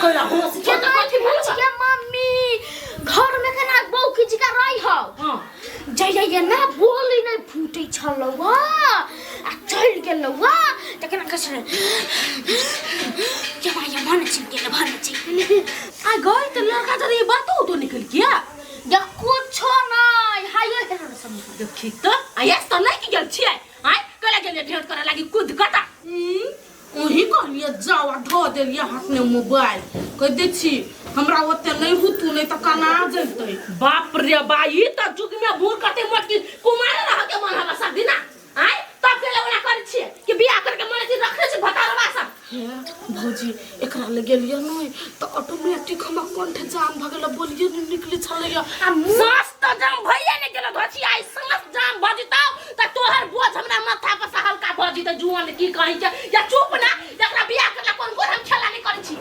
Cola होस के तो कथि भेल के मम्मी घर में केना बौ खिच के रही हो हां जय ना बोली नहीं फूटे छलवा आ चल गेलवा तखन कसरे के भाई मन छिके ले भन छिके आ गई तो लड़का जरे बात तो निकल गया या कुछ नहीं हाय हेरो समझ देखि त आयस त नहीं कि गेल छियै आय कला गेल ढेर करे लागी कूद कता ओही कहलिए जावा ढो देलिए हाथ में मोबाइल कह दे छी हमरा ओते नहीं हुतु नहीं त कना जइतै बाप रे बाई त जुग में भूर कते मत की कुमार रह के मन हवा सब दिना आय तब के लगना कर छी कि बियाह करके मन से रखले छी भतारवा सब हे भौजी एकरा ले गेलिए नहीं त ऑटोमेटिक हम कंठ जाम भ गेल बोलिए निकली छलैया आ सांस त जाम भइए नहीं गेल धोची आई सांस जाम भ जतौ त तोहर बोझ हमरा माथा पर से हल्का भ जतौ जुआन की कहि के या चुप ना एकरा बियाह करला कोन कोन हम खेला नहीं करै छी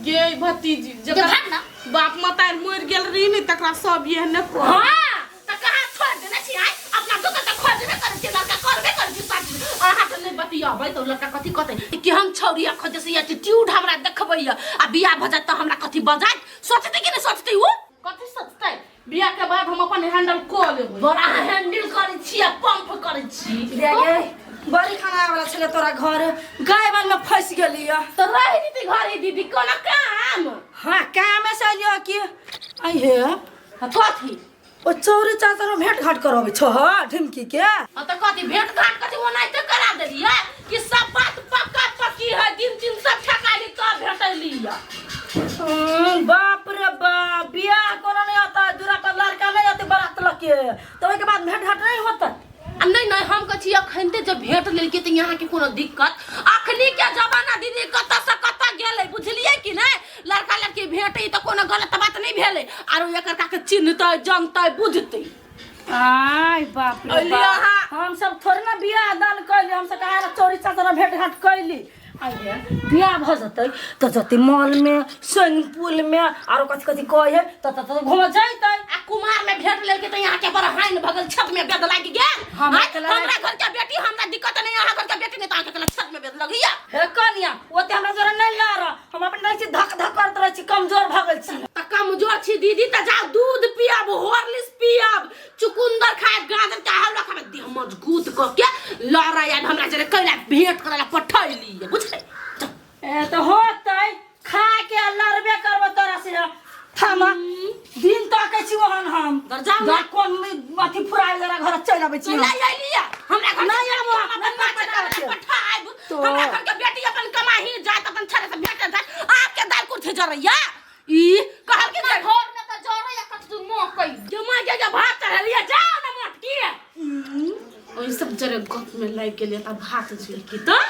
गे भतीजी जकरा बाप माता मर गेल रही नहीं तकरा सब ये ने को हां त कहां छोड़ देने छी आई अपना दुकान त खोज नहीं करे छी लड़का करबे करे छी शादी आहा त नहीं बतियाबै त लड़का कथि कहतै कि हम छौरिया खोजे से एटीट्यूड हमरा देखबै आ बियाह भ जात त हमरा कथि बजाय सोचते कि नहीं सोचते वो कथि सोचते बियाह के बाद हम अपन हैंडल को लेबै बड़ा हैंडल करै छी आ पंप करै छी रे बड़ी खाना वाला छले तोरा घर गायबन में फंस गेलिया तो रही दीदी घर दीदी कोना काम हां काम से लियो कि आई हे कथि ओ चौरी चाचा भेंट घाट करबै छ ढिमकी के त कथि भेंट घाट कथि ओनाइते करा देलिए कि सब बात पक्का पक्की है दिन सब ठकाली त भेटलिया बाप रे बाप बियाह कोना नहीं होता दूरा पर लड़का नहीं आते बारात लके तो के बाद भेंट घाट नहीं होता नहीं हम कछि अखनते जब भेंट लेल के त यहां के कोनो दिक्कत अखनी के जमाना दीदी कत से कत गेलै बुझलिए कि नहीं लड़का लड़की भेंट ई त कोनो गलत बात नहीं भेलै आरो एकर का के चिन्हतै जानतै बुझतै आय बाप रे बाप हम सब थोड़ी ना बियाह दान कैली हम सब कहा चोरी चाचा भेंट घाट कैली आइए बियाह भ जतै त जति मॉल में स्विमिंग पूल में आरो कथि कथि कहे त घुम जइतै आ कुमार में भेंट लेल के त यहां के बड़ हाइन भगल छत में बेद लागी गेल हमरा घर के बेटी हमरा दिक्कत नहीं यहां घर के बेटी ने त आके छत में बेद लगिया हे कनिया ओते हमरा जरा नहीं ला रहा हम अपन नहीं छी धक धक करत रह छी कमजोर भ गेल छी त कमजोर छी दीदी त जा दूध पियाब हॉर्लिक्स पियाब चुकुंदर खाए गाजर के हलवा खाए देह मजबूत क के लड़ाया हमरा जरे कैला भेंट करला पठैली बुझ ए तो होतै खा के लड़बे करब तोरा से थामा दिन तक छी ओहन हम जा कोन अथि फुराई जरा घर चल आबै छी नहीं आइलिया हमरा घर नहीं आबो अपन पठाइब हमरा घर के बेटी अपन कमाही जात अपन छरे से भेट जात आपके दाल कुछ जरैया ई कहल के घर में त जरैया कत तू मोह कई जमा के भात चढ़लिया जाओ ना मोट की ओइ सब जरे गप में लाग गेले त भात झिल की त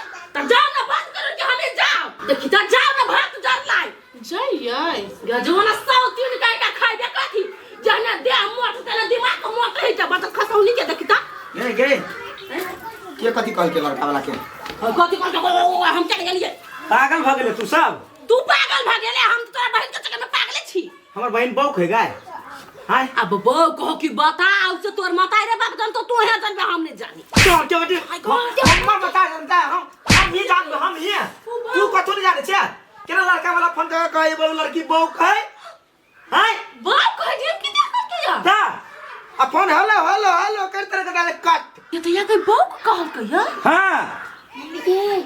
जाओ ना बंद करो के हमें जाओ देखि त जाओ ना भात जर लाई जय गजोना साउथीन का खाइबे कथि जाना दे मोट तेरा दिमाग मोट रही त बत खसौनी के देखि त गे के कथि कहल के लड़का वाला के कथि कहल के हम चल गेलिए पागल भ गेले तू सब तू पागल भ गेले हम तोरा बहन के चक्कर में पागल छी हमर बहन बौक है गाय हाय अब बौ कहो कि बताओ से तोर माता रे बाप जन तो तू है जन हम नहीं जानी तो के बेटी हम बता जानता हम ही जान हम ही तू कथु नहीं जाने छे केना लड़का वाला फोन कर कहे बोल लड़की बौक है हाय बौक है जे कितना कर के जा ता आ फोन हेलो कर तरह के डाले कट ये तो या कोई बौक कहल के या हां ये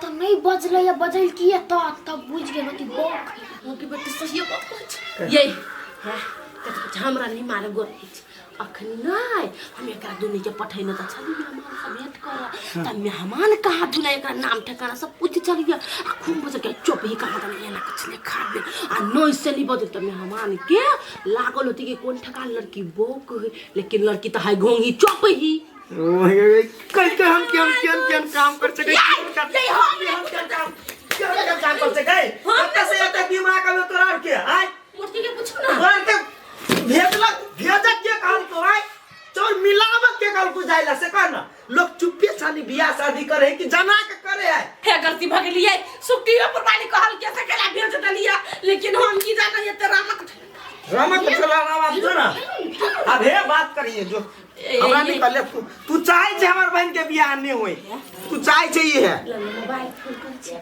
तो नहीं बजले या बजल किए तो तब बुझ गेल कि बौक की बेटी सही बात कहै ये हमरा नहीं मारे गोरी अखन नहीं हम एकरा दुनी के पठैन त छली मेहमान सब भेंट कर त मेहमान कहा दुना एकरा नाम ठिकाना सब पूछ चलिए आ खूब बजे के चुप ही कहा त एना कुछ नहीं खाबे आ नोई से नहीं बजे त मेहमान के लागल होती कि कोन ठका लड़की बोक लेकिन लड़की त हाय घोंगी चुप ही कल के हम केन काम कर सके ये हम काम कर सके कत से एत दिमाग में तोरा के हाय मूर्ति के पूछो ना और के भेजक के कहल को भाई चोर मिलावट के कहल को जाइला से कहना लोग चुप्पे सानी बियाह शादी करे कि जना के करे है हे गलती भ गेलिए सुट्टी पर वाली कहल के से केला भेज दलिया लेकिन हम की जाना ये तेरा रामक चला राम जो ना अब हे बात करिए जो हमरा नहीं कहले तू चाहे छे हमर बहन के बियाह नहीं होई तू चाहे छे ये है मोबाइल फोन कर छे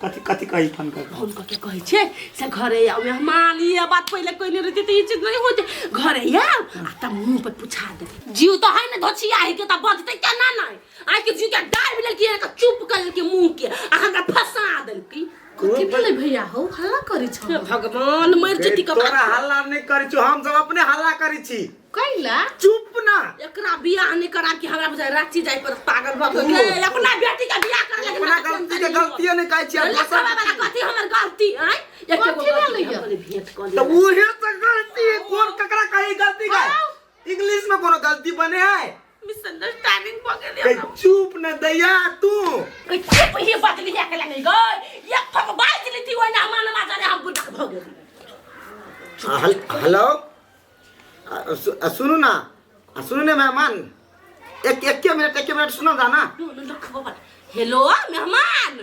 कथी कथी कही फोन कर फोन करके कहे छे से घरे आओ मेहमान ये बात पहले कहने रहती तो ये चीज नहीं होते घरे आओ आ त मुंह पे पूछा दे जीव तो है ना धोछिया है के त बजते क्या ना आई के जीव के डाल भी लगी का चुप कर के मुंह के आ हमरा फंसा देल की कथी बोले भैया हो हल्ला करी छ भगवान मर जती का तोरा हल्ला नहीं करी छु हम सब अपने हल्ला करी छी कैला चुप ना एकरा बियाह नहीं करा के हमरा बुझाय रांची जाय पर पागल भ गेल अपना बेटी का बियाह कर ले अपना गलती के गलतियां नहीं कहै छी लखवा वाला कथी हमर गलती है एक बोले भेंट कर तो उहे तो गलती कौन ककरा कही गलती का इंग्लिश में कोनो गलती बने है मिसअंडरस्टैंडिंग भ गेल चुप न दैया तू चुप ही बात लिया के नहीं गई एक ठक बाज ली थी ओइ ना मान मारे हम बुढ़ा भ गेल हेलो सुनो ना मेहमान एक मिनट सुनो जाना हेलो मेहमान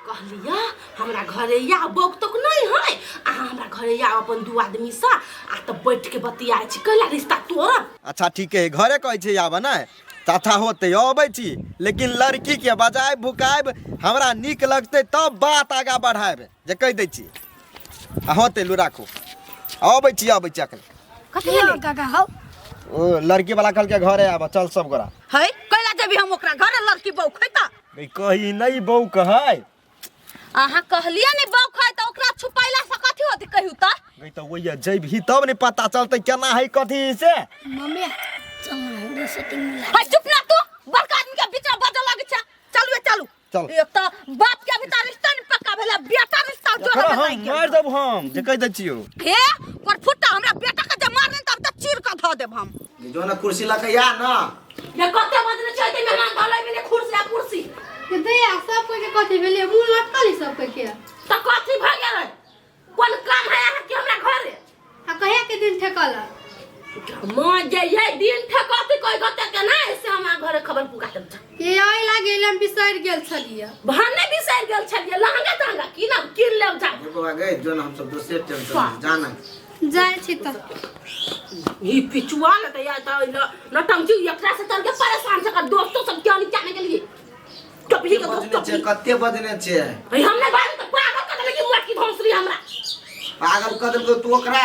कहलिया हमरा घरे या बोक तक नहीं है आ हमरा घरे या अपन दू आदमी सा आ त बैठ के बतियाय छी कला रिश्ता तोरा अच्छा ठीक है घरे कहै छै आबे ना तथा होते अबै छी लेकिन लड़की के बजाय भुकायब हमरा नीक लगते तब बात आगा बढ़ायब जे कह दै छी होते लू राखू अबै छी अखन कथी काका हो ओ लड़की वाला कल के घरे आबे चल सब गोरा है कैला देबी हम ओकरा घरे लड़की बौ खैता कही नहीं बहू कहै आहा कहलिया ने बौ खै त ओकरा छुपाइला से कथी होती कहू त नहीं तो वही जइबही तब ने पता चलते केना है कथी से मम्मी चल रे सेटिंग में है चुप ना तू बड़का आदमी के बीच में बजल लागे छ चल चल एक त बाप के भीतर रिश्ता नहीं पक्का भेला बेटा रिश्ता जोड़ हम मार देब हम जे कह दै छियो हे पर फुट्टा हमरा बेटा के जे मारने तब त चीर के ध देब हम जो ना कुर्सी ला के या ना ये कते बजने चाहते मेहमान धलै में कुर्सी भैया सब कोई के कथी भेले मुंह लटकली सब कोई के त कथी भ गेलै कोन काम है यहाँ के हमरा घरे आ कहिया के दिन ठेकला मां जे ये दिन ठकती कोई गते के ना से हमरा घरे खबर पुगा देब ये आई लागे हम बिसर गेल छलिए भाने बिसर गेल छलिए लहंगा तहंगा की ना किन लेब जा देखो गए जो ना हम सब दोस्त टेंशन जाना जाय छी त ई पिचुआ न त या त नटंकी एकरा से चल के परेशान छ कर दोस्तों सब क्यों नहीं जाने के लिए कभी के दोस्त कत्ते बजने छे भाई हमने बात तो पागल कर लेकिन मुआ की धौंसरी हमरा पागल कर दे तू ओकरा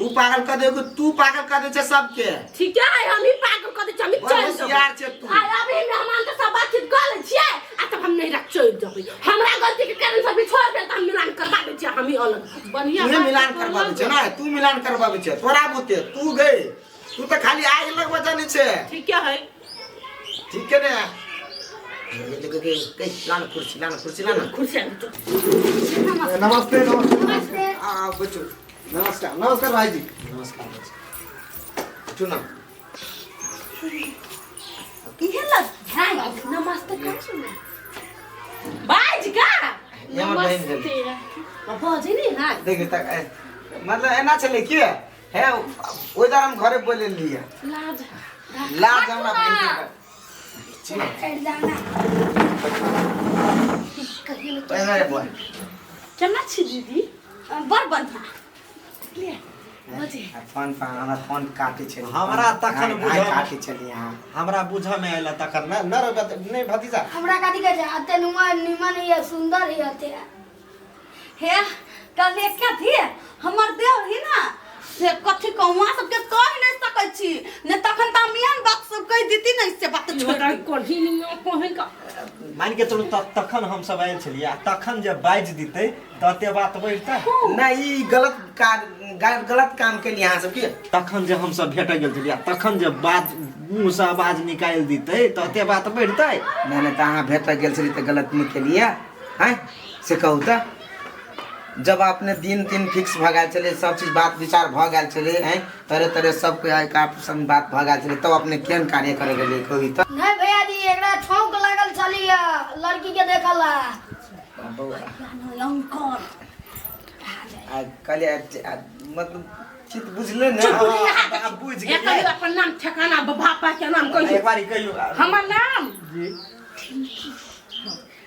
ऊ पागल कर दे तू पागल कर दे छे सबके ठीक है हम ही पागल कर दे हम चल होशियार छे तू आ अभी मेहमान के सब बातचीत कर ले छिए आ तब हम नहीं रख चल जबे हमरा गलती के कारण सब छोड़ दे त हम मिलान करवा दे छिए हम ही अलग बढ़िया तू मिलान करवा दे छे ना तू मिलान करवा दे छे तोरा बुते तू गए तू तो खाली आग लगवा जाने छे ठीक है ठीक है ना के लाना कुर्सी लाना नमस्ते बच्चों नमस्कार भाई जी नमस्कार चुना ये लग हां नमस्ते कर सुन बाज का नमस्ते बाजे नहीं हां देखिए तक मतलब एना चले के है ओइदर हम घरे बोले लिया लाज हमरा बहन के बोल चलना छी दीदी बड़ बढ़िया ले बजे फोन काटे छे हमरा तखन बुझा काटे छली हां हमरा बुझा में आइला तखन ना नहीं भतीजा हमरा कथी के जाते नुमा निमन है सुंदर है अते हे कल एक क्या थी हमर देव ही ना से कथी कहवा सब के कह नहीं सकै छी ने तखन त मियान बात सब कह देती नहीं से बात छोड़ कोही नहीं कोहे का मान के चलू तखन हम सब आइल छलिए तखन जे बाज दिते तते बात बढ़ता नहीं गलत काम के लिए यहाँ सब की तखन जे हम सब भेट गेल छलिए तखन जे बात मुंह से आवाज निकाल दिते तते बात बढ़ता मैंने तो यहाँ भेट गेल छली तो गलत नहीं के लिए हैं से कहू त जब आपने दिन फिक्स भ गेल चले सब चीज बात विचार भ गेल चले हैं तरह सब के आपसन बात भ गेल चले तब अपने केन कार्य करे गेले कोई त नहीं भैया जी एकरा छौंक लागल छलिए लड़की के देखला अंकल कल मतलब चित बुझले ने अब बुझ एक गेल अपन नाम ठिकाना बापा के नाम कहियो एक बारी कहियो हमर नाम जी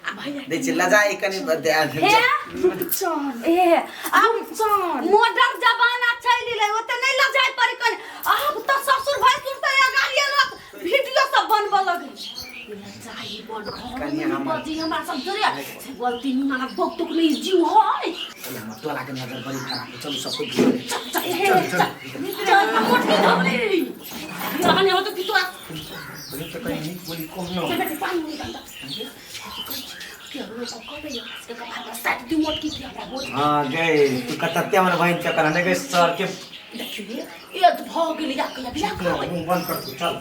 आ भैया दे छ लजाई कनी ध्यान चल ए अब चल मॉडर्न जमाना चली ले ओते नहीं लजाई पर कन अब त ससुर भाई सुन त गाड़ी लग वीडियो सब बनबा लगे चाही बड़ कन्या हमर- बजी हमरा सब जरे से गलती निमाना बकतुक नहीं जीव है चल हम टोला के नजर बड़ी खराब है चलो सबको घूम ले चल चल मोट के धमली रहने हो तो कि तो बोली तो कहीं नहीं बोली कौन ना के पानी निकालता के हम सब को पे इसके का भाग साथ दी मोट की क्या बोल हां गए तू कतत्ते हमर बहन चक्कर ने गए सर के देखिए ये तो भाग लिया के बिया बंद कर तू चल